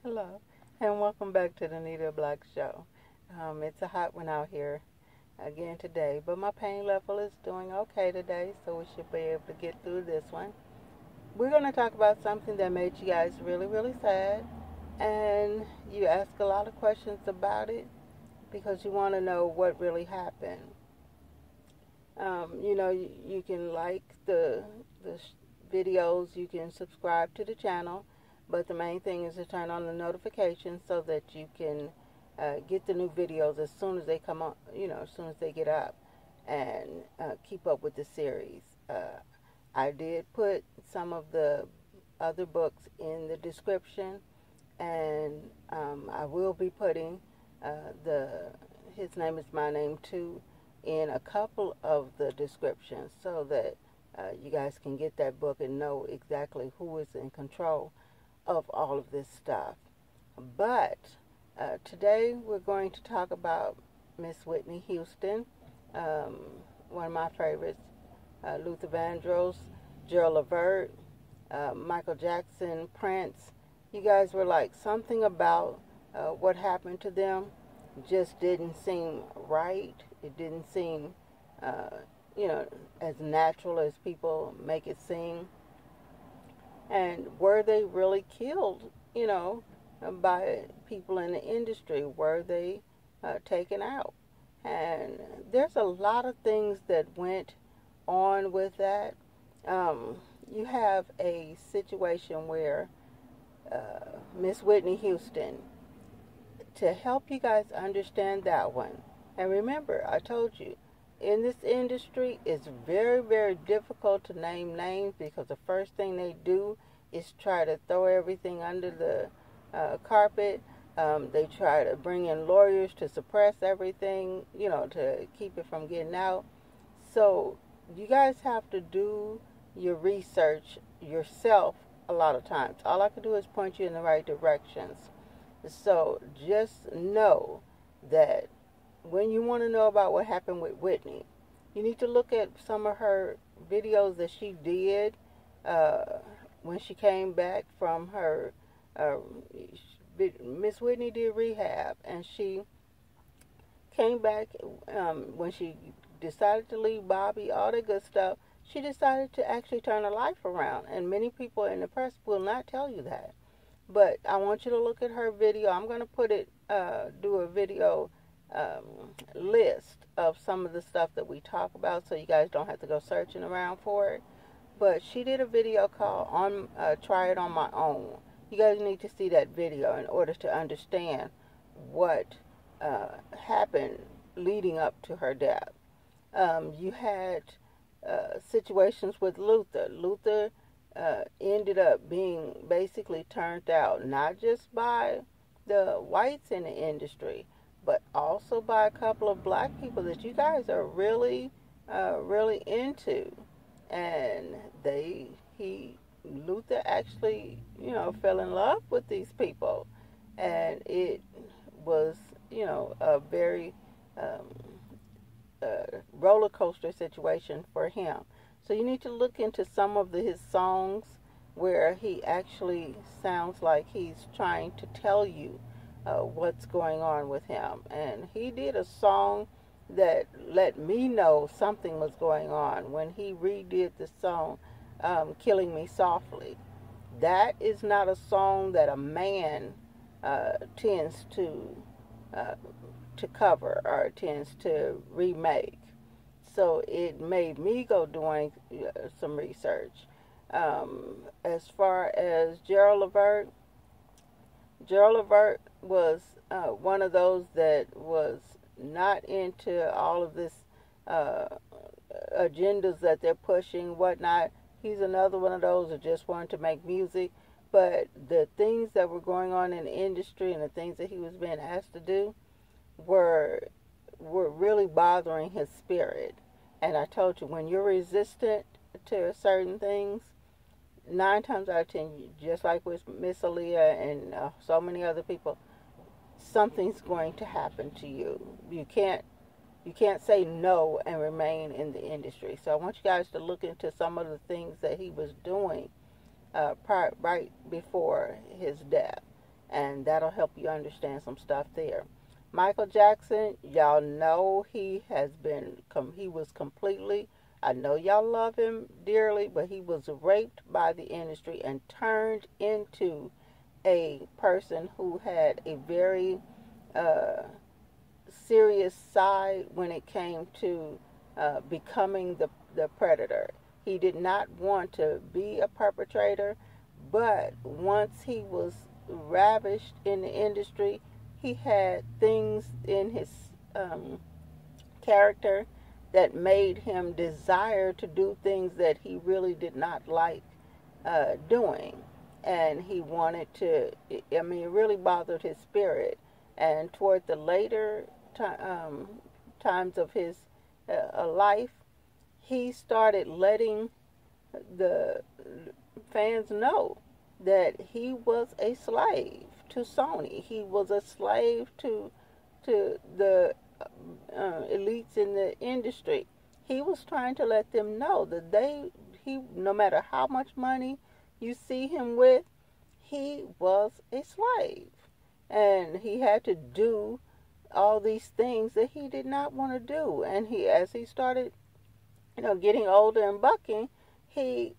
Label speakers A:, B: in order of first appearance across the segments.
A: Hello, and welcome back to the Nita Black Show. It's a hot one out here again today, but my pain level is doing okay today, so we should be able to get through this one. We're going to talk about something that made you guys really, really sad, and you ask a lot of questions about it because you want to know what really happened. You can like the videos, you can subscribe to the channel, but the main thing is to turn on the notifications so that you can get the new videos as soon as they come on, as soon as they get up, and keep up with the series. I did put some of the other books in the description, and I will be putting His Name is My Name too in a couple of the descriptions so that you guys can get that book and know exactly who is in control of all of this stuff. But today we're going to talk about Miss Whitney Houston, one of my favorites, Luther Vandross, Gerald Levert, Michael Jackson, Prince. You guys were like, something about what happened to them just didn't seem right. It didn't seem, as natural as people make it seem. And were they really killed, by people in the industry? Were they taken out? And there's a lot of things that went on with that. You have a situation where Miss Whitney Houston, to help you guys understand that one, and remember, I told you, in this industry, it's very, very difficult to name names because the first thing they do is try to throw everything under the carpet. They try to bring in lawyers to suppress everything, to keep it from getting out. So you guys have to do your research yourself a lot of times. All I can do is point you in the right directions. So just know that when you want to know about what happened with Whitney, you need to look at some of her videos that she did when she came back from her. Miss Whitney did rehab, and she came back when she decided to leave Bobby, all that good stuff. She decided to actually turn her life around, and many people in the press will not tell you that. But I want you to look at her video. I'm going to do a video list of some of the stuff that we talk about so you guys don't have to go searching around for it. But she did a video called Try It On My Own. You guys need to see that video in order to understand what happened leading up to her death. You had situations with Luther. Luther ended up being basically turned out, not just by the whites in the industry, but also by a couple of black people that you guys are really, really into. And Luther actually, fell in love with these people. And it was, a very roller coaster situation for him. So you need to look into some of his songs where he actually sounds like he's trying to tell you what's going on with him. And he did a song that let me know something was going on when he redid the song Killing Me Softly. That is not a song that a man tends to cover or tends to remake. So it made me go doing some research. As far as Gerald Levert was one of those that was not into all of this agendas that they're pushing, whatnot. He's another one of those that just wanted to make music. But the things that were going on in the industry and the things that he was being asked to do were really bothering his spirit. And I told you, when you're resistant to certain things, 9 times out of 10, just like with Miss Aaliyah and so many other people, something's going to happen to you. You can't say no and remain in the industry. So I want you guys to look into some of the things that he was doing right before his death. and that'll help you understand some stuff there. Michael Jackson, y'all know he was completely, I know y'all love him dearly, but he was raped by the industry and turned into a person who had a very uh, serious side when it came to becoming the predator. He did not want to be a perpetrator, but once he was ravished in the industry, he had things in his um, character that made him desire to do things that he really did not like doing. And he wanted to, I mean, it really bothered his spirit. And toward the later times of his life, he started letting the fans know that he was a slave to Sony. He was a slave to the elites in the industry. He was trying to let them know that no matter how much money you see him with, he was a slave, and he had to do all these things that he did not want to do. And as he started, getting older and bucking, he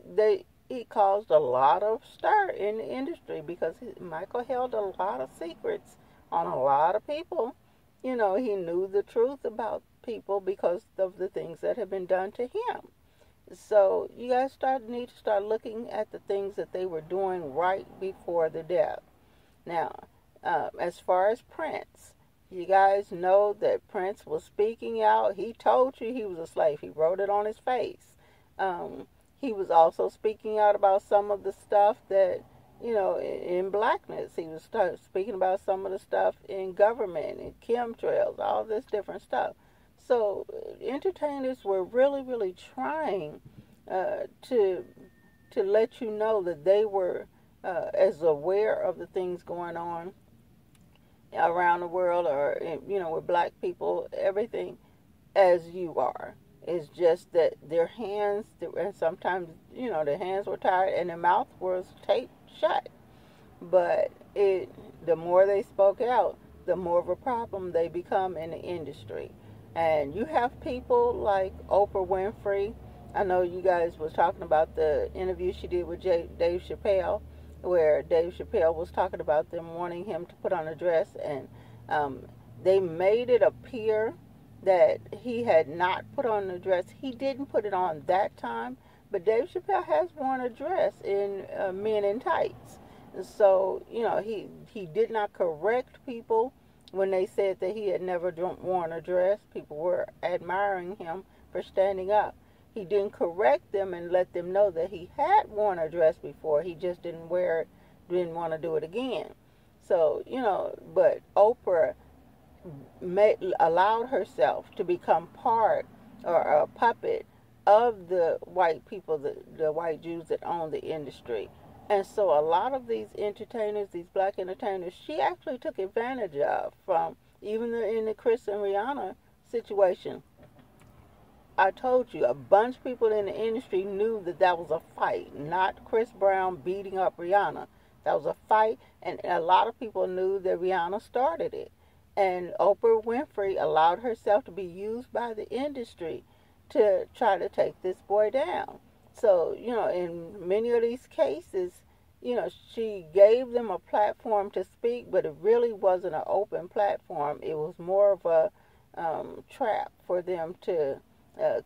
A: caused a lot of stir in the industry because Michael held a lot of secrets on a lot of people. He knew the truth about people because of the things that had been done to him. So you guys need to start looking at the things that they were doing right before the death. Now, as far as Prince, you guys know that Prince was speaking out. He told you he was a slave. He wrote it on his face. He was also speaking out about some of the stuff that, in blackness. He was speaking about some of the stuff in government and chemtrails, all this different stuff. So entertainers were really, really trying to let you know that they were as aware of the things going on around the world, or with black people, everything, as you are. It's just that their hands, and sometimes their hands were tied and their mouth was taped shut. But the more they spoke out, the more of a problem they become in the industry. And you have people like Oprah Winfrey. I know you guys was talking about the interview she did with Dave Chappelle, where Dave Chappelle was talking about them wanting him to put on a dress, and they made it appear that he had not put on a dress. He didn't put it on that time, but Dave Chappelle has worn a dress in Men in Tights. So, he did not correct people when they said that he had never worn a dress. People were admiring him for standing up. He didn't correct them and let them know that he had worn a dress before. He just didn't wear it, didn't want to do it again. So, but Oprah allowed herself to become part or a puppet of the white people, the white Jews that own the industry. And so a lot of these entertainers, these black entertainers, she actually took advantage of, from even in the Chris and Rihanna situation. I told you, a bunch of people in the industry knew that was a fight, not Chris Brown beating up Rihanna. That was a fight, and a lot of people knew that Rihanna started it. And Oprah Winfrey allowed herself to be used by the industry to try to take this boy down. So, in many of these cases, she gave them a platform to speak, but it really wasn't an open platform. It was more of a trap for them to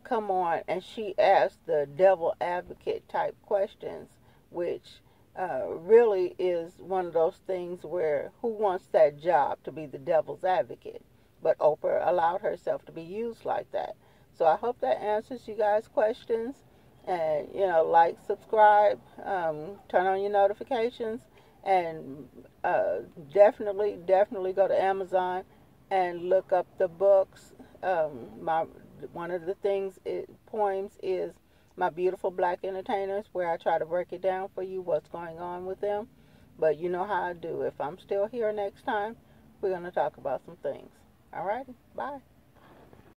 A: come on, and she asked the devil advocate type questions, which really is one of those things where who wants that job to be the devil's advocate? But Oprah allowed herself to be used like that. So I hope that answers you guys' questions. And, like, subscribe, turn on your notifications, and definitely go to Amazon and look up the books. One of the poems is My Beautiful Black Entertainers, where I try to break it down for you, what's going on with them. But you know how I do. If I'm still here next time, we're going to talk about some things. All righty, bye.